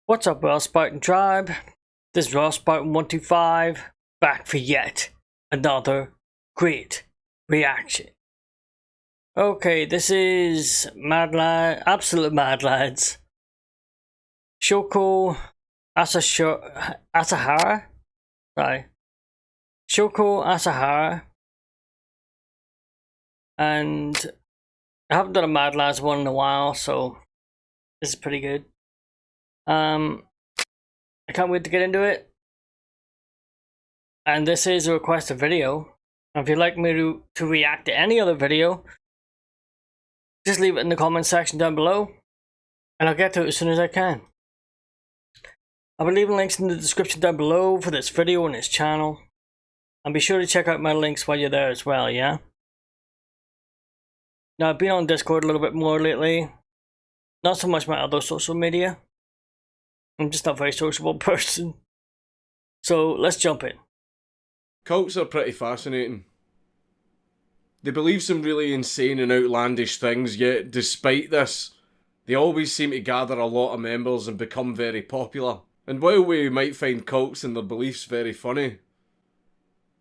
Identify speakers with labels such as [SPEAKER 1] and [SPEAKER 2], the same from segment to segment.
[SPEAKER 1] What's up, Raw Spartan Tribe? This is Raw Spartan 125, back for yet another great reaction. Okay, this is absolute Mad Lads. Shoko Asahara? Sorry. Shoko Asahara. And I haven't done a Mad Lads one in a while, so this is pretty good. I can't wait to get into it. And this is a requested video. If you'd like me to react to any other video, just leave it in the comment section down below, and I'll get to it as soon as I can. I'll be leaving links in the description down below for this video and this channel. And be sure to check out my links while you're there as well, yeah? Now, I've been on Discord a little bit more lately. Not so much my other social media. I'm just not a very sociable person. So, let's jump in.
[SPEAKER 2] Cults are pretty fascinating. They believe some really insane and outlandish things, yet despite this, they always seem to gather a lot of members and become very popular. And while we might find cults and their beliefs very funny,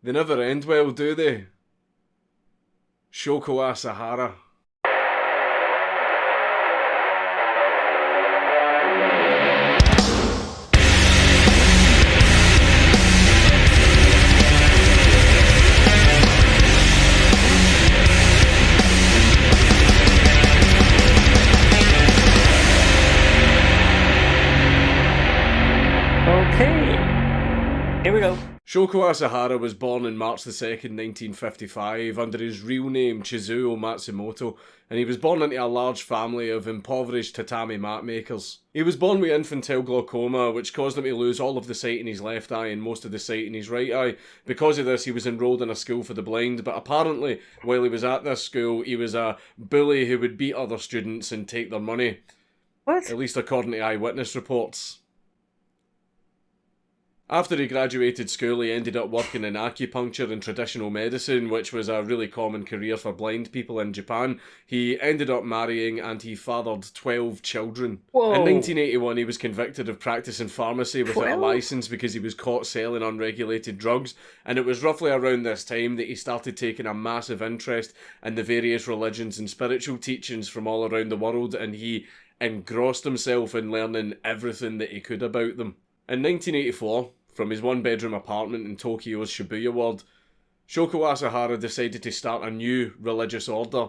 [SPEAKER 2] they never end well, do they? Shoko Asahara.
[SPEAKER 1] Okay, here we go.
[SPEAKER 2] Shoko Asahara was born on March 2nd, 1955, under his real name Chizuo Matsumoto, and he was born into a large family of impoverished tatami mat makers. He was born with infantile glaucoma, which caused him to lose all of the sight in his left eye and most of the sight in his right eye. Because of this, he was enrolled in a school for the blind, but apparently, while he was at this school, he was a bully who would beat other students and take their money.
[SPEAKER 1] What?
[SPEAKER 2] At least according to eyewitness reports. After he graduated school, he ended up working in acupuncture and traditional medicine, which was a really common career for blind people in Japan. He ended up marrying and he fathered 12 children.
[SPEAKER 1] Whoa.
[SPEAKER 2] In 1981, he was convicted of practicing pharmacy without
[SPEAKER 1] 12?
[SPEAKER 2] a license because he was caught selling unregulated drugs, and it was roughly around this time that he started taking a massive interest in the various religions and spiritual teachings from all around the world, and he engrossed himself in learning everything that he could about them. In 1984, from his one-bedroom apartment in Tokyo's Shibuya ward, Shoko Asahara decided to start a new religious order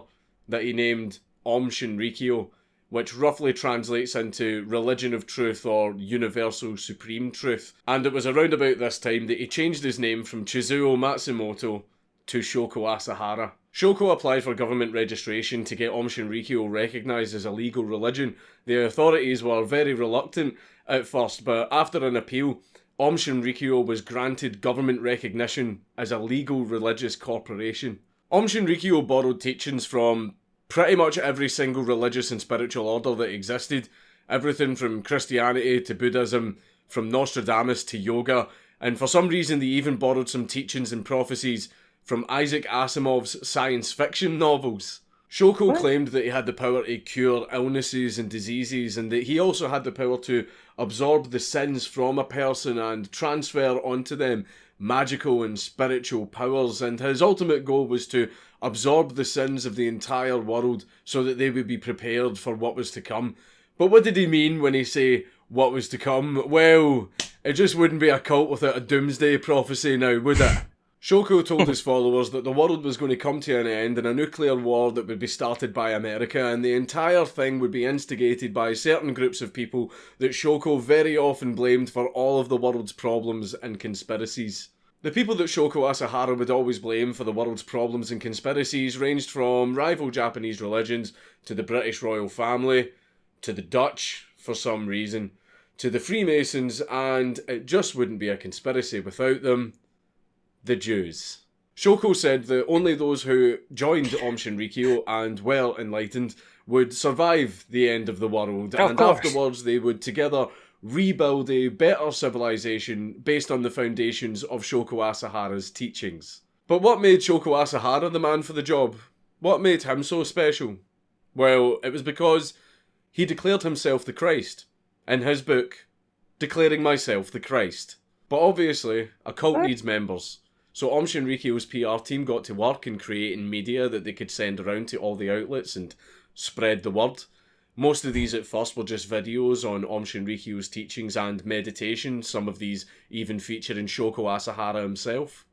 [SPEAKER 2] that he named Om Shinrikyo, which roughly translates into Religion of Truth or Universal Supreme Truth. And it was around about this time that he changed his name from Chizuo Matsumoto to Shoko Asahara. Shoko applied for government registration to get Om Shinrikyo recognised as a legal religion. The authorities were very reluctant at first, but after an appeal, Om Shinrikyo was granted government recognition as a legal religious corporation. Om Shinrikyo borrowed teachings from pretty much every single religious and spiritual order that existed. Everything from Christianity to Buddhism, from Nostradamus to yoga, and for some reason they even borrowed some teachings and prophecies from Isaac Asimov's science fiction novels. Shoko claimed that he had the power to cure illnesses and diseases, and that he also had the power to absorb the sins from a person and transfer onto them magical and spiritual powers, and his ultimate goal was to absorb the sins of the entire world so that they would be prepared for what was to come. But what did he mean when he say what was to come? Well, it just wouldn't be a cult without a Doomsday prophecy now, would it? Shoko told his followers that the world was going to come to an end in a nuclear war that would be started by America, and the entire thing would be instigated by certain groups of people that Shoko very often blamed for all of the world's problems and conspiracies. The people that Shoko Asahara would always blame for the world's problems and conspiracies ranged from rival Japanese religions, to the British royal family, to the Dutch, for some reason, to the Freemasons, and it just wouldn't be a conspiracy without them: the Jews. Shoko said that only those who joined Om Shinrikyo and were enlightened would survive the end of the world, and afterwards they would together rebuild a better civilization based on the foundations of Shoko Asahara's teachings. But what made Shoko Asahara the man for the job? What made him so special? Well, it was because he declared himself the Christ. In his book, declaring myself the Christ. But obviously, a cult needs members. So Aum Shinrikyo's PR team got to work in creating media that they could send around to all the outlets and spread the word. Most of these at first were just videos on Aum Shinrikyo's teachings and meditation, some of these even featuring Shoko Asahara himself.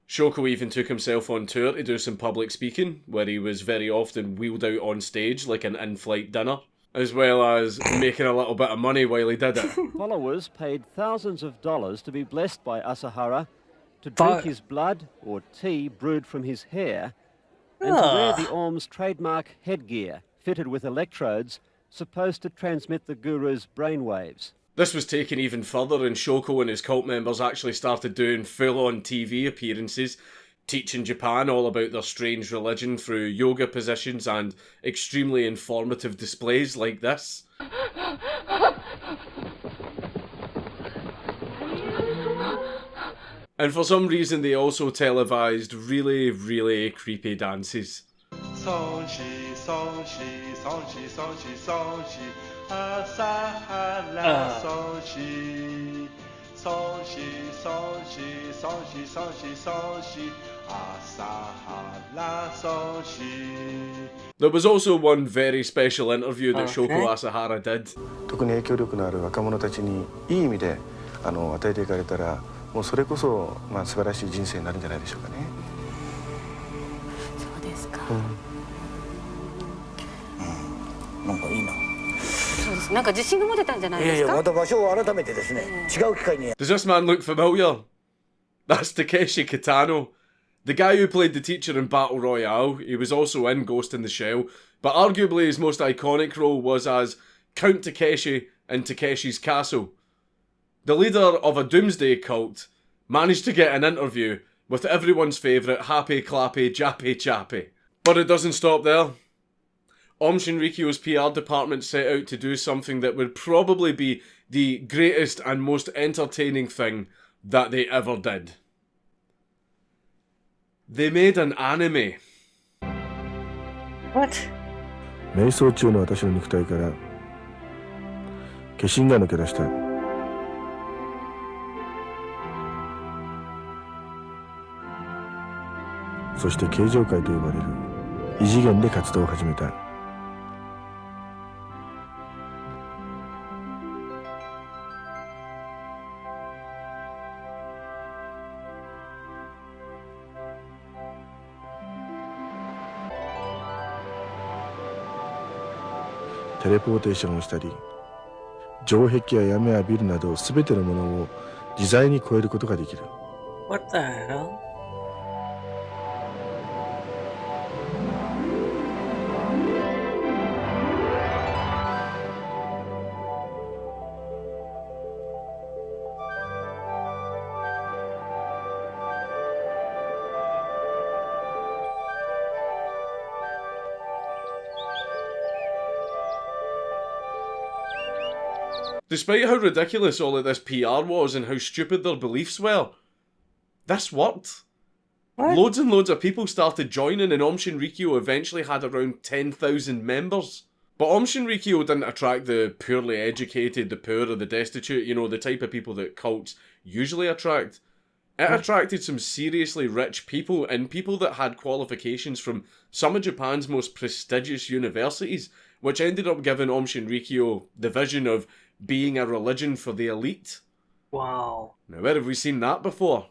[SPEAKER 2] Shoko even took himself on tour to do some public speaking, where he was very often wheeled out on stage like an in-flight dinner, as well as making a little bit of money while he did it.
[SPEAKER 3] Followers paid thousands of dollars to be blessed by Asahara, to drink his blood or tea brewed from his hair, and to wear the Aum's trademark headgear, fitted with electrodes, supposed to transmit the guru's brainwaves.
[SPEAKER 2] This was taken even further, and Shoko and his cult members actually started doing full-on TV appearances, teaching Japan all about their strange religion through yoga positions and extremely informative displays like this. And for some reason they also televised really, really creepy dances. There was also one very special interview that Shoko Asahara did.
[SPEAKER 4] 特に影響力のある若者たちにいい意味で与えていかれたら、もうそれこそ素晴らしい人生になるんじゃないでしょうかね。
[SPEAKER 5] そうですか。なんかいいな。そうです。なんか自信が持てたんじゃないですか。また場所を改めてですね、違う機会に。
[SPEAKER 2] Does this man look familiar? That's Takeshi Kitano. The guy who played the teacher in Battle Royale. He was also in Ghost in the Shell, but arguably his most iconic role was as Count Takeshi in Takeshi's Castle. The leader of a Doomsday cult managed to get an interview with everyone's favourite happy clappy jappy chappy. But it doesn't stop there. Aum Shinrikyo's PR department set out to do something that would probably be the greatest and most entertaining thing that they ever did. They made an anime.
[SPEAKER 1] What?
[SPEAKER 4] 瞑想中の私の肉体から化身が抜け出した。そして形状界と呼ばれる異次元で活動を始めた。テレポーテーションをしたり、城壁や山やビルなど全てのものを自在に超えることができる。
[SPEAKER 1] What the hell?
[SPEAKER 2] Despite how ridiculous all of this PR was and how stupid their beliefs were, this worked.
[SPEAKER 1] What?
[SPEAKER 2] Loads and loads of people started joining, and Aum Shinrikyo eventually had around 10,000 members. But Aum Shinrikyo didn't attract the poorly educated, the poor or the destitute, you know, the type of people that cults usually attract. It attracted some seriously rich people, and people that had qualifications from some of Japan's most prestigious universities, which ended up giving Aum Shinrikyo the vision of being a religion for the elite.
[SPEAKER 1] Wow.
[SPEAKER 2] Now, where have we seen that before?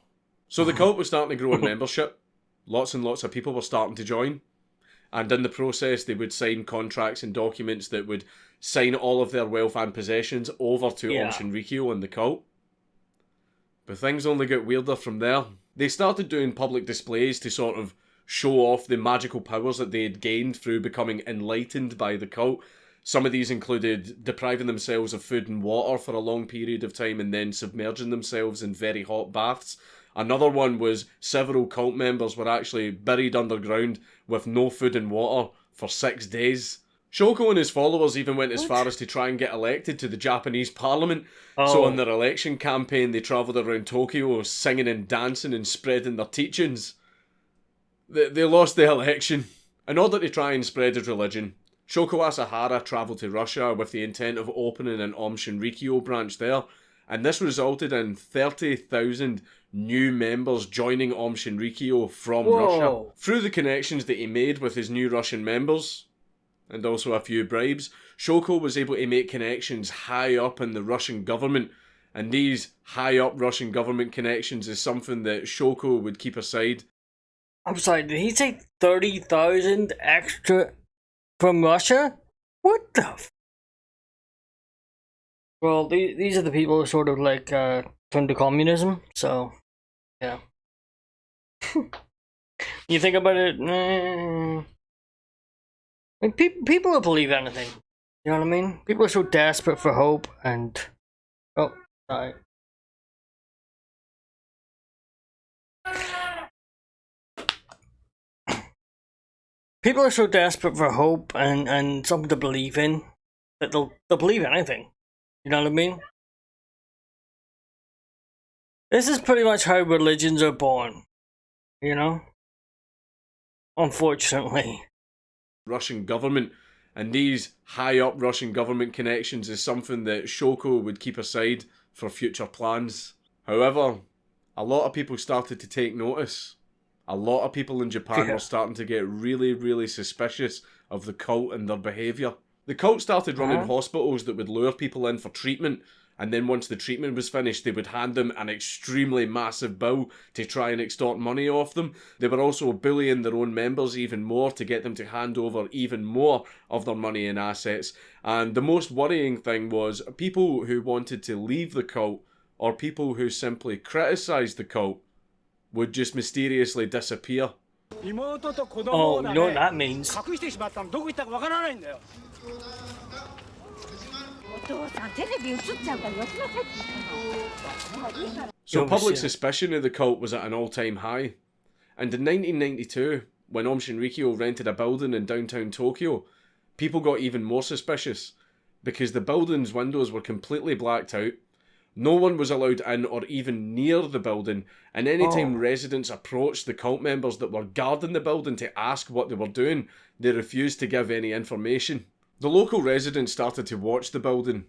[SPEAKER 2] So the cult was starting to grow in membership. Lots and lots of people were starting to join. And in the process, they would sign contracts and documents that would sign all of their wealth and possessions over to Aum Shinrikyo and the cult. But things only got weirder from there. They started doing public displays to sort of show off the magical powers that they had gained through becoming enlightened by the cult. Some of these included depriving themselves of food and water for a long period of time and then submerging themselves in very hot baths. Another one was several cult members were actually buried underground with no food and water for 6 days. Shoko and his followers even went as far as to try and get elected to the Japanese parliament. So on their election campaign, they travelled around Tokyo singing and dancing and spreading their teachings. They lost the election. In order to try and spread his religion, Shoko Asahara travelled to Russia with the intent of opening an Om Shinrikyo branch there, and this resulted in 30,000 new members joining Om Shinrikyo from Russia. Through the connections that he made with his new Russian members, and also a few bribes, Shoko was able to make connections high up in the Russian government, and these high up Russian government connections is something that Shoko would keep aside.
[SPEAKER 1] I'm sorry, did he say 30,000 extra from Russia? What the Well, these are the people who sort of like turned to communism, so yeah. You think about it, I mean, people will believe anything. You know what I mean? People are so desperate for hope and... Oh, sorry. People are so desperate for hope and something to believe in that they'll believe anything. You know what I mean? This is pretty much how religions are born. You know? Unfortunately.
[SPEAKER 2] Russian government, and these high up Russian government connections is something that Shoko would keep aside for future plans. However, a lot of people started to take notice. A lot of people in Japan were starting to get really, really suspicious of the cult and their behaviour. The cult started running hospitals that would lure people in for treatment, and then once the treatment was finished, they would hand them an extremely massive bill to try and extort money off them. They were also bullying their own members even more to get them to hand over even more of their money and assets. And the most worrying thing was people who wanted to leave the cult, or people who simply criticised the cult, would just mysteriously disappear.
[SPEAKER 1] Oh, you know what that means.
[SPEAKER 2] So public suspicion of the cult was at an all-time high. And in 1992, when Om Shinrikyo rented a building in downtown Tokyo, people got even more suspicious, because the building's windows were completely blacked out. No one was allowed in or even near the building, and anytime residents approached the cult members that were guarding the building to ask what they were doing, they refused to give any information. The local residents started to watch the building,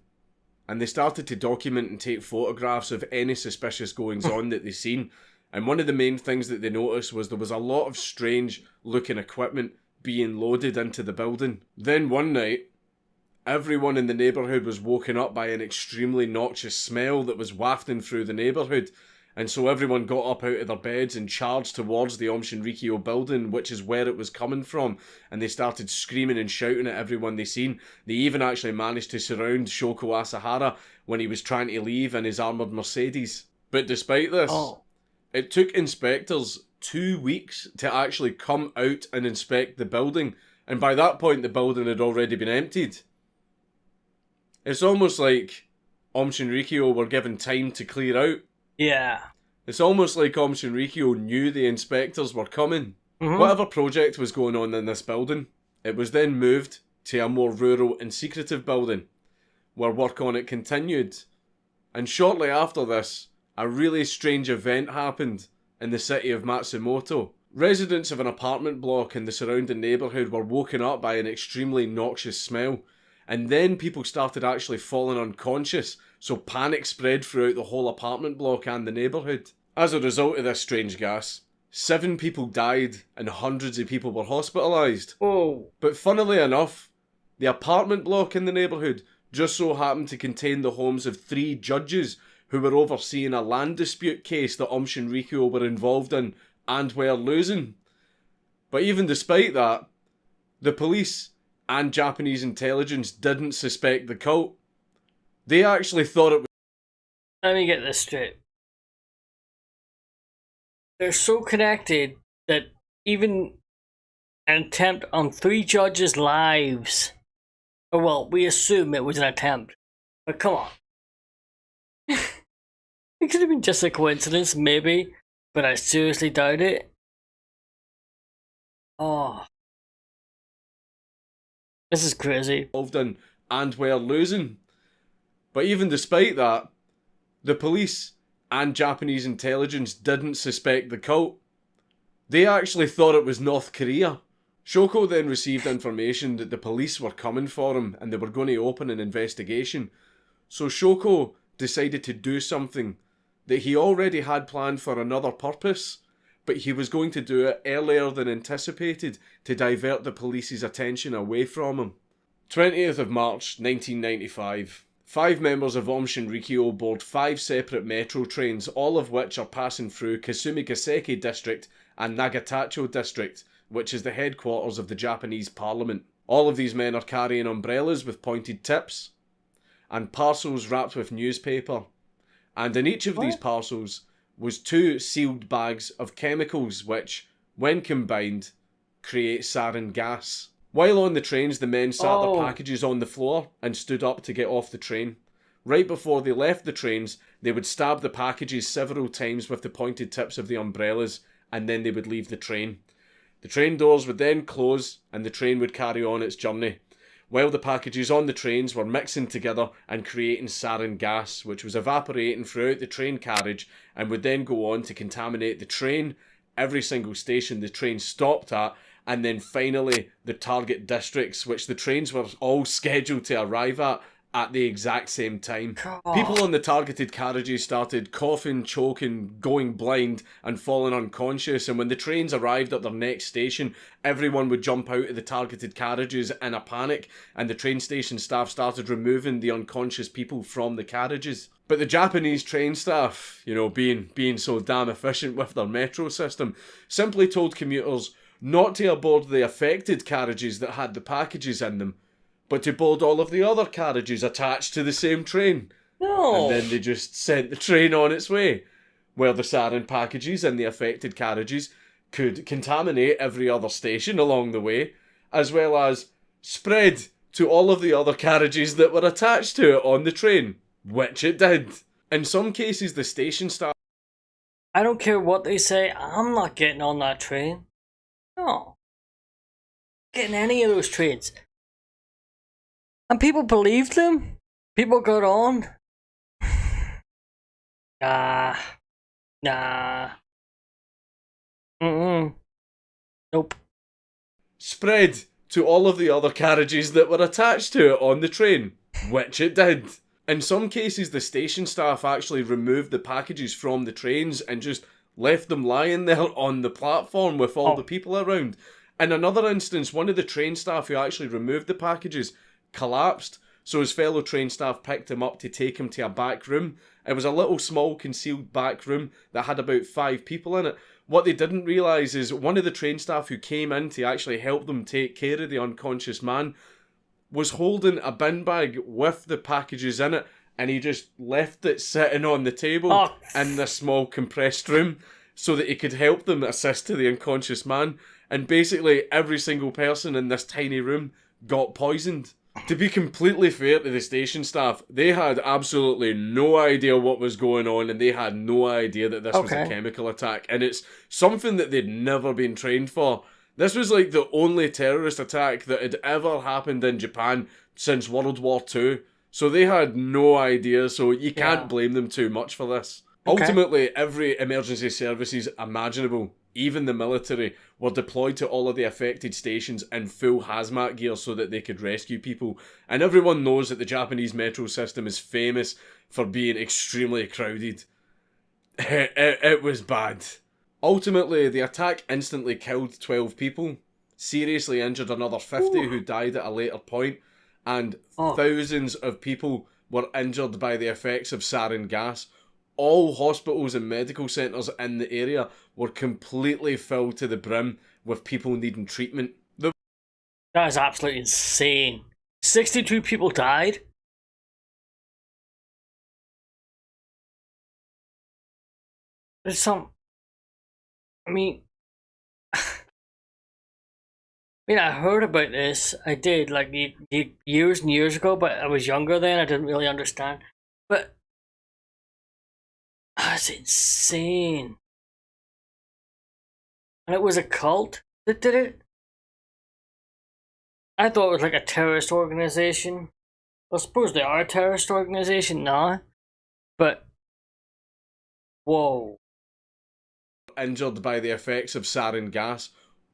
[SPEAKER 2] and they started to document and take photographs of any suspicious goings-on that they seen, and one of the main things that they noticed was there was a lot of strange looking equipment being loaded into the building. Then one night, everyone in the neighbourhood was woken up by an extremely noxious smell that was wafting through the neighbourhood, and so everyone got up out of their beds and charged towards the Om Shinrikyo building, which is where it was coming from, and they started screaming and shouting at everyone they seen. They even actually managed to surround Shoko Asahara when he was trying to leave in his armoured Mercedes. But despite this, it took inspectors 2 weeks to actually come out and inspect the building, and by that point the building had already been emptied. It's almost like Om Shinrikyo were given time to clear out.
[SPEAKER 1] Yeah.
[SPEAKER 2] It's almost like Om Shinrikyo knew the inspectors were coming. Whatever project was going on in this building, it was then moved to a more rural and secretive building, where work on it continued. And shortly after this, a really strange event happened in the city of Matsumoto. Residents of an apartment block in the surrounding neighbourhood were woken up by an extremely noxious smell. And then people started actually falling unconscious, so panic spread throughout the whole apartment block and the neighbourhood. As a result of this strange gas, 7 people died and hundreds of people were hospitalised. But funnily enough, the apartment block in the neighbourhood just so happened to contain the homes of 3 judges who were overseeing a land dispute case that Om Shinrikyo were involved in and were losing. But even despite that, the police and Japanese intelligence didn't suspect the cult. They actually thought it was...
[SPEAKER 1] Let me get this straight. They're so connected that even an attempt on 3 judges' lives, or well, we assume it was an attempt, but come on. It could have been just a coincidence, maybe, but I seriously doubt it. Oh. This is crazy.
[SPEAKER 2] ...involved in and were losing. But even despite that, the police and Japanese intelligence didn't suspect the cult. They actually thought it was North Korea. Shoko then received information that the police were coming for him and they were going to open an investigation. So Shoko decided to do something that he already had planned for another purpose, but he was going to do it earlier than anticipated to divert the police's attention away from him. 20th of March 1995. 5 members of Aum Shinrikyo board 5 separate metro trains, all of which are passing through Kasumigaseki district and Nagatacho district, which is the headquarters of the Japanese parliament. All of these men are carrying umbrellas with pointed tips and parcels wrapped with newspaper. And in each of these parcels was 2 sealed bags of chemicals which, when combined, create sarin gas. While on the trains, the men sat their packages on the floor and stood up to get off the train. Right before they left the trains, they would stab the packages several times with the pointed tips of the umbrellas, and then they would leave the train. The train doors would then close, and the train would carry on its journey, while the packages on the trains were mixing together and creating sarin gas, which was evaporating throughout the train carriage and would then go on to contaminate the train, every single station the train stopped at, and then finally the target districts, which the trains were all scheduled to arrive at the exact same time. People on the targeted carriages started coughing, choking, going blind and falling unconscious, and when the trains arrived at their next station, everyone would jump out of the targeted carriages in a panic, and the train station staff started removing the unconscious people from the carriages. But the Japanese train staff, you know, being so damn efficient with their metro system, simply told commuters not to aboard the affected carriages that had the packages in them, but to board all of the other carriages attached to the same train.
[SPEAKER 1] No.
[SPEAKER 2] And then they just sent the train on its way, where the sarin packages in the affected carriages could contaminate every other station along the way, as well as spread to all of the other carriages that were attached to it on the train, which it did. In some cases, the station staff...
[SPEAKER 1] I don't care what they say, I'm not getting on that train. No. Getting any of those trains. And people believed them? People got on? Nah. Nope.
[SPEAKER 2] Spread to all of the other carriages that were attached to it on the train, which it did. In some cases, the station staff actually removed the packages from the trains and just left them lying there on the platform with all the people around. In another instance, one of the train staff who actually removed the packages collapsed, so his fellow train staff picked him up to take him to a back room. It was a little small concealed back room that had about 5 people in it. What they didn't realise is one of the train staff who came in to actually help them take care of the unconscious man was holding a bin bag with the packages in it, and he just left it sitting on the table in this small compressed room so that he could help them assist to the unconscious man. And basically every single person in this tiny room got poisoned. To be completely fair to the station staff, they had absolutely no idea what was going on, and they had no idea that this was a chemical attack. And it's something that they'd never been trained for. This was like the only terrorist attack that had ever happened in Japan since World War II. So they had no idea, so you can't blame them too much for this. Ultimately, every emergency services imaginable, even the military, were deployed to all of the affected stations in full hazmat gear so that they could rescue people. And everyone knows that the Japanese metro system is famous for being extremely crowded. It was bad. Ultimately, the attack instantly killed 12 people, seriously injured another 50 who died at a later point, and thousands of people were injured by the effects of sarin gas. All hospitals and medical centres in the area were completely filled to the brim with people needing treatment.
[SPEAKER 1] That is absolutely insane. 62 people died? There's some... I mean, I heard about this. I did, like, years and years ago, but I was younger then. I didn't really understand. But that's insane. And it was a cult that did it? I thought it was like a terrorist organization. I suppose they are a terrorist organization now. But, whoa.
[SPEAKER 2] Injured by the effects of sarin gas.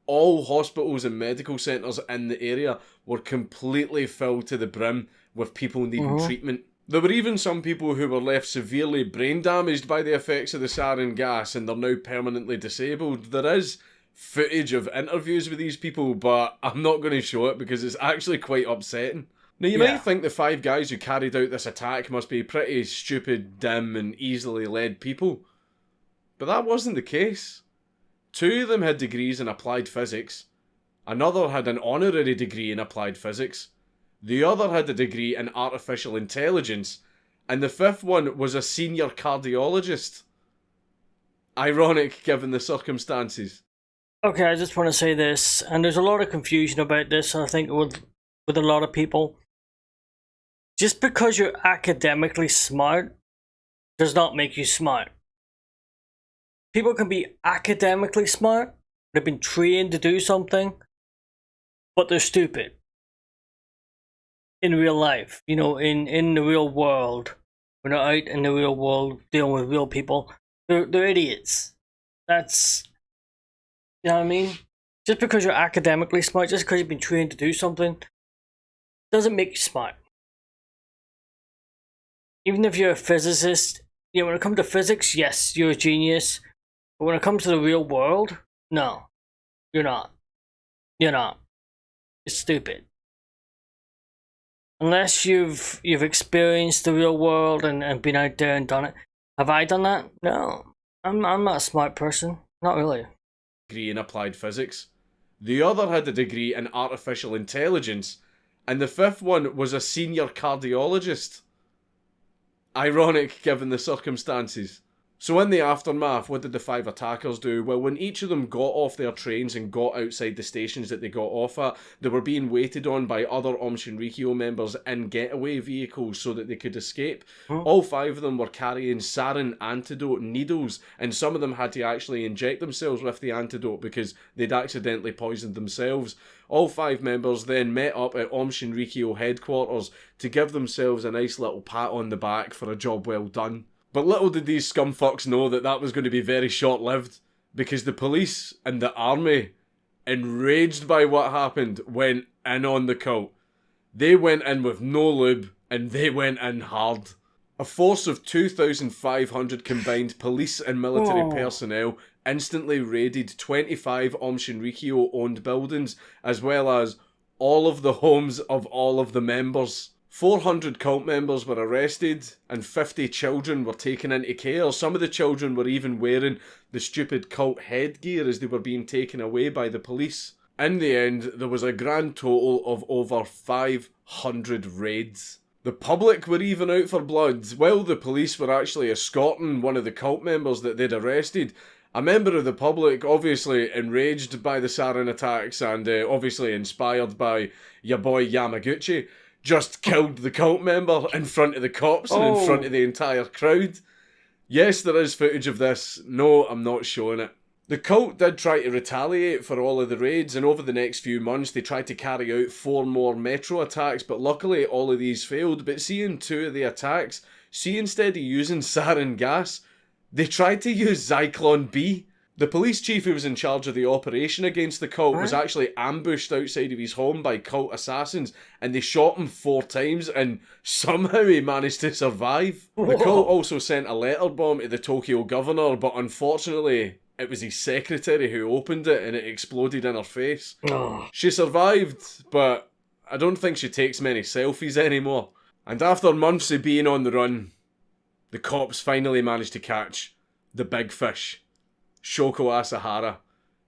[SPEAKER 2] All hospitals and medical centres in the area were completely filled to the brim with people needing treatment. There were even some people who were left severely brain damaged by the effects of the sarin gas and they're now permanently disabled. There is footage of interviews with these people, but I'm not going to show it because it's actually quite upsetting. Now, you might think the 5 guys who carried out this attack must be pretty stupid, dim, and easily led people. But that wasn't the case. 2 of them had degrees in applied physics. Another had an honorary degree in applied physics. The other had a degree in artificial intelligence. And the 5th one was a senior cardiologist. Ironic given the circumstances.
[SPEAKER 1] Okay, I just want to say this, and there's a lot of confusion about this, I think, with a lot of people. Just because you're academically smart does not make you smart. People can be academically smart, they've been trained to do something, but they're stupid. In real life, you know, in the real world, when they're out in the real world dealing with real people, they're idiots. That's, you know what I mean? Just because you're academically smart, just because you've been trained to do something, doesn't make you smart. Even if you're a physicist, you know, when it comes to physics, yes, you're a genius. But when it comes to the real world, no, you're not. You're not. It's stupid. Unless you've experienced the real world and been out there and done it. Have I done that? No. I'm not a smart person. Not really.
[SPEAKER 2] Degree in applied physics. The other had a degree in artificial intelligence. And the 5th one was a senior cardiologist. Ironic given the circumstances. So in the aftermath, what did the 5 attackers do? Well, when each of them got off their trains and got outside the stations that they got off at, they were being waited on by other Shinrikyo members in getaway vehicles so that they could escape. All 5 of them were carrying sarin antidote needles, and some of them had to actually inject themselves with the antidote because they'd accidentally poisoned themselves. All 5 members then met up at Shinrikyo headquarters to give themselves a nice little pat on the back for a job well done. But little did these scumfucks know that that was going to be very short-lived, because the police and the army, enraged by what happened, went in on the cult. They went in with no lube, and they went in hard. A force of 2,500 combined police and military personnel instantly raided 25 Shinrikyo-owned buildings, as well as all of the homes of all of the members. 400 cult members were arrested and 50 children were taken into care. Some of the children were even wearing the stupid cult headgear as they were being taken away by the police. In the end, there was a grand total of over 500 raids. The public were even out for blood. While the police were actually escorting one of the cult members that they'd arrested, a member of the public, obviously enraged by the sarin attacks and obviously inspired by your boy Yamaguchi, just killed the cult member in front of the cops and in front of the entire crowd. Yes, there is footage of this. No, I'm not showing it. The cult did try to retaliate for all of the raids, and over the next few months they tried to carry out 4 more metro attacks, but luckily all of these failed. But seeing 2 of the attacks, instead of using sarin gas, they tried to use Zyklon B. The police chief who was in charge of the operation against the cult was actually ambushed outside of his home by cult assassins, and they shot him 4 times, and somehow he managed to survive. The cult also sent a letter bomb to the Tokyo governor, but unfortunately it was his secretary who opened it and it exploded in her face. She survived, but I don't think she takes many selfies anymore. And after months of being on the run, the cops finally managed to catch the big fish, Shoko Asahara,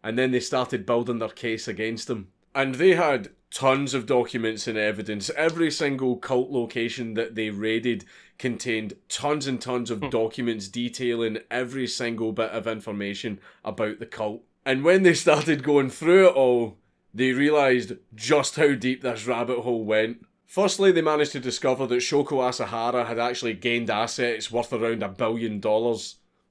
[SPEAKER 2] and then they started building their case against him. And they had tons of documents and evidence. Every single cult location that they raided contained tons and tons of documents detailing every single bit of information about the cult. And when they started going through it all, they realised just how deep this rabbit hole went. Firstly, they managed to discover that Shoko Asahara had actually gained assets worth around $1 billion.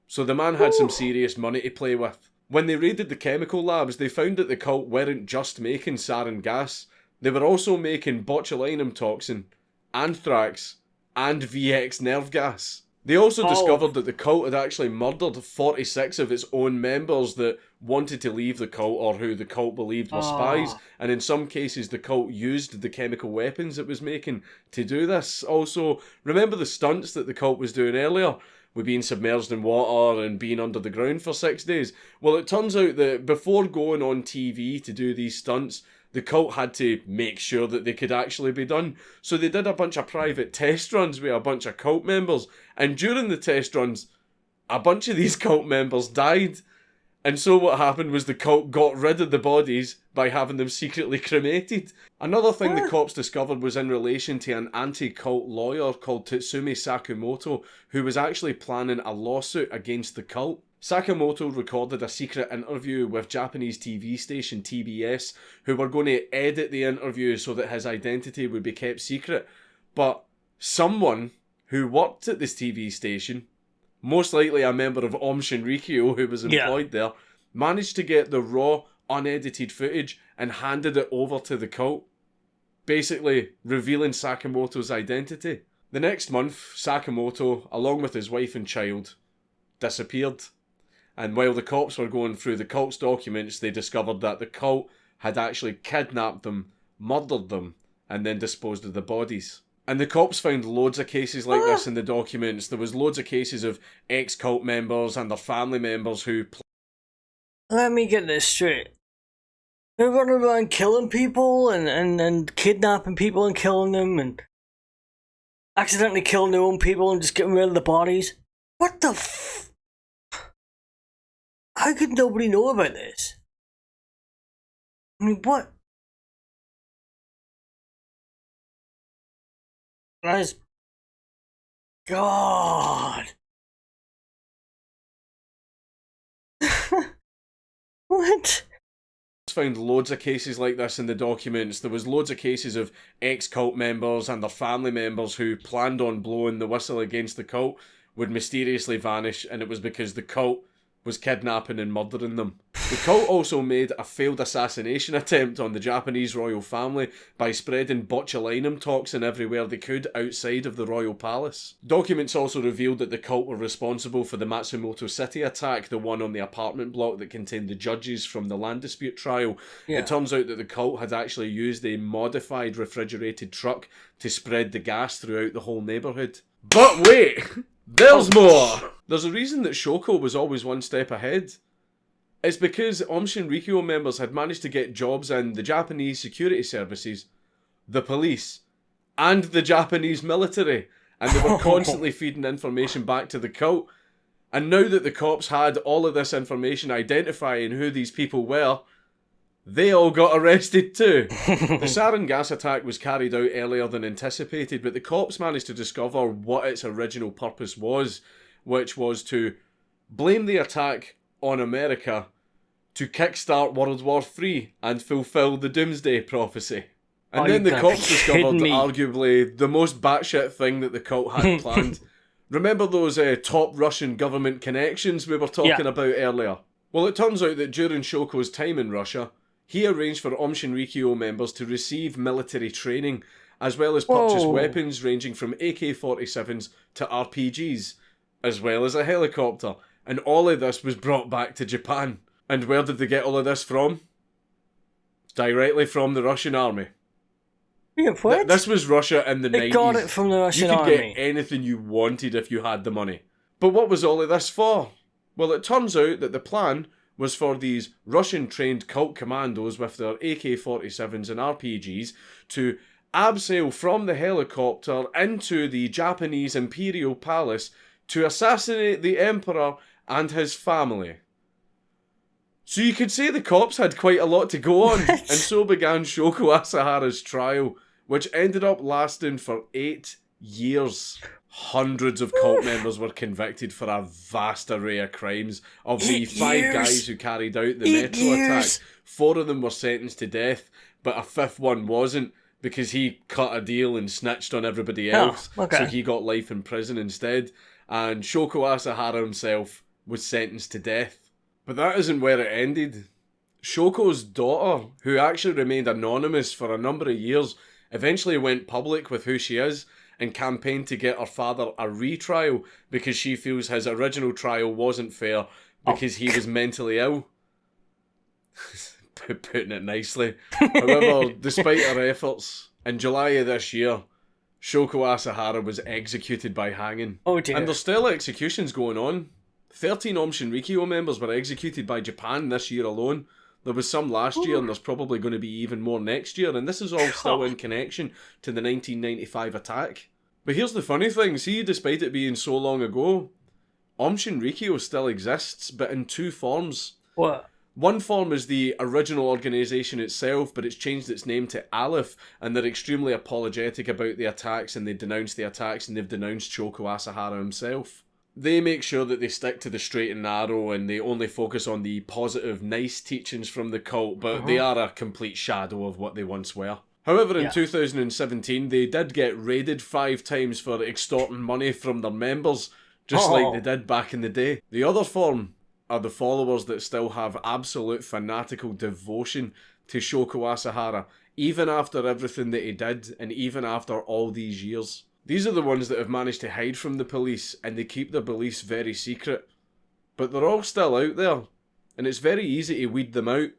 [SPEAKER 2] So the man had some serious money to play with. When they raided the chemical labs, they found that the cult weren't just making sarin gas. They were also making botulinum toxin, anthrax, and VX nerve gas. They also discovered that the cult had actually murdered 46 of its own members that wanted to leave the cult or who the cult believed were spies, and in some cases the cult used the chemical weapons it was making to do this. Also, remember the stunts that the cult was doing earlier? With being submerged in water and being under the ground for 6 days. Well, it turns out that before going on TV to do these stunts, the cult had to make sure that they could actually be done. So they did a bunch of private test runs with a bunch of cult members. And during the test runs, a bunch of these cult members died. And so what happened was the cult got rid of the bodies by having them secretly cremated. Another thing the cops discovered was in relation to an anti-cult lawyer called Tatsumi Sakamoto, who was actually planning a lawsuit against the cult. Sakamoto recorded a secret interview with Japanese TV station TBS, who were going to edit the interview so that his identity would be kept secret. But someone who worked at this TV station, most likely a member of Aum Shinrikyo who was employed there, managed to get the raw, unedited footage and handed it over to the cult, basically revealing Sakamoto's identity. The next month, Sakamoto, along with his wife and child, disappeared. And while the cops were going through the cult's documents, they discovered that the cult had actually kidnapped them, murdered them, and then disposed of the bodies. And the cops found loads of cases like this in the documents. There was loads of cases of ex-cult members and their family members who...
[SPEAKER 1] Let me get this straight. They're running around killing people and kidnapping people and killing them and accidentally killing their own people and just getting rid of the bodies. What the f... How could nobody know about this? I mean, what? Guys, God. What?
[SPEAKER 2] Found loads of cases like this in the documents. There was loads of cases of ex-cult members and their family members who planned on blowing the whistle against the cult would mysteriously vanish, and it was because the cult was kidnapping and murdering them. The cult also made a failed assassination attempt on the Japanese royal family by spreading botulinum toxin everywhere they could outside of the royal palace. Documents also revealed that the cult were responsible for the Matsumoto City attack, the one on the apartment block that contained the judges from the land dispute trial. It turns out that the cult had actually used a modified refrigerated truck to spread the gas throughout the whole neighbourhood. But wait! There's more! There's a reason that Shoko was always one step ahead. It's because Aum Shinrikyo members had managed to get jobs in the Japanese security services, the police, and the Japanese military, and they were constantly feeding information back to the cult. And now that the cops had all of this information identifying who these people were, they all got arrested too. The sarin gas attack was carried out earlier than anticipated, but the cops managed to discover what its original purpose was, which was to blame the attack on America to kickstart World War III and fulfill the Doomsday prophecy. And then the cops discovered arguably the most batshit thing that the cult had planned. Remember those top Russian government connections we were talking about earlier? Well, it turns out that during Shoko's time in Russia, he arranged for Aum Shinrikyo members to receive military training, as well as purchase weapons ranging from AK-47s to RPGs, as well as a helicopter. And all of this was brought back to Japan. And where did they get all of this from? Directly from the Russian army.
[SPEAKER 1] Yeah, what?
[SPEAKER 2] This was Russia in the 90s.
[SPEAKER 1] They got it from the Russian army.
[SPEAKER 2] You could get anything you wanted if you had the money. But what was all of this for? Well, it turns out that the plan was for these Russian-trained cult commandos with their AK-47s and RPGs to abseil from the helicopter into the Japanese Imperial Palace to assassinate the Emperor and his family. So you could say the cops had quite a lot to go on, and so began Shoko Asahara's trial, which ended up lasting for 8 years. Hundreds of cult members were convicted for a vast array of crimes. Of the 5 guys who carried out the metro attack, 4 of them were sentenced to death, but a 5th one wasn't, because he cut a deal and snitched on everybody else, so he got life in prison instead. And Shoko Asahara himself was sentenced to death. But that isn't where it ended. Shoko's daughter, who actually remained anonymous for a number of years, eventually went public with who she is and campaigned to get her father a retrial because she feels his original trial wasn't fair because he was mentally ill. Putting it nicely. However, despite our efforts, in July of this year, Shoko Asahara was executed by hanging.
[SPEAKER 1] Oh dear.
[SPEAKER 2] And there's still executions going on. 13 Aum Shinrikyo members were executed by Japan this year alone. There was some last year, and there's probably going to be even more next year, and this is all still in connection to the 1995 attack. But here's the funny thing, see, despite it being so long ago, Aum Shinrikyo still exists, but in two forms.
[SPEAKER 1] What?
[SPEAKER 2] One form is the original organisation itself, but it's changed its name to Aleph, and they're extremely apologetic about the attacks, and they denounce the attacks, and they've denounced Shoko Asahara himself. They make sure that they stick to the straight and narrow, and they only focus on the positive, nice teachings from the cult, but they are a complete shadow of what they once were. However, in 2017, they did get raided 5 times for extorting money from their members, just like they did back in the day. The other form are the followers that still have absolute fanatical devotion to Shoko Asahara, even after everything that he did, and even after all these years. These are the ones that have managed to hide from the police, and they keep their beliefs very secret. But they're all still out there, and it's very easy to weed them out.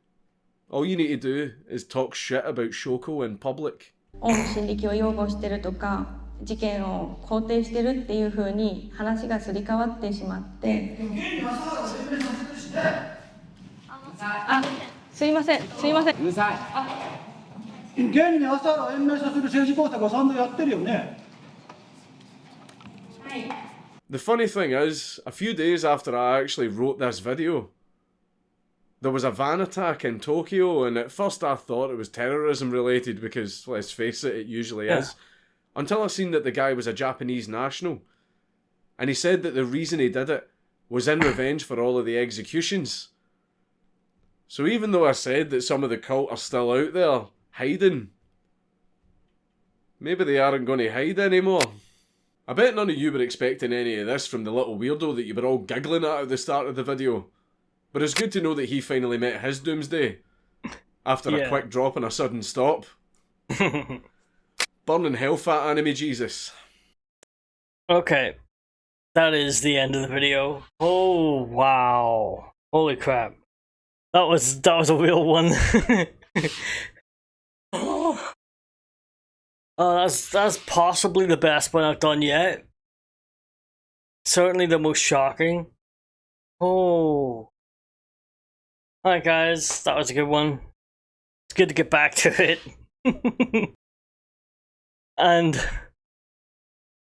[SPEAKER 2] All you need to do is talk shit about Shoko in public.
[SPEAKER 6] オウム真理教を擁護してるとか事件を肯定してるっていう風に話がすり替わってしまってすいませんすいませんうるさい現に朝原を延命させる政治工作は散々やってるよね
[SPEAKER 2] The funny thing is, a few days after I actually wrote this video, there was a van attack in Tokyo, and at first I thought it was terrorism related because, let's face it, it usually is. Until I seen that the guy was a Japanese national. And he said that the reason he did it was in revenge for all of the executions. So even though I said that some of the cult are still out there, hiding, maybe they aren't going to hide anymore. I bet none of you were expecting any of this from the little weirdo that you were all giggling at the start of the video. But it's good to know that he finally met his doomsday. After a quick drop and a sudden stop. Burn in hell, fat anime Jesus.
[SPEAKER 1] Okay. That is the end of the video. Oh, wow. Holy crap. That was a real one. That's possibly the best one I've done yet. Certainly the most shocking. Oh. Alright guys, that was a good one. It's good to get back to it. And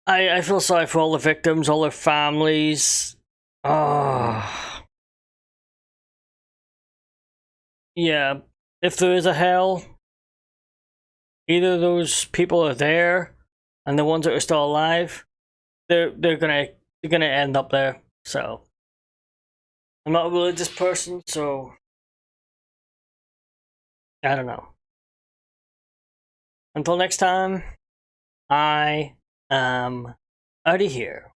[SPEAKER 1] I feel sorry for all the victims, all their families. Yeah, if there is a hell, either those people are there, and the ones that are still alive, they're gonna end up there. So I'm not a religious person, so I don't know. Until next time, I am out of here.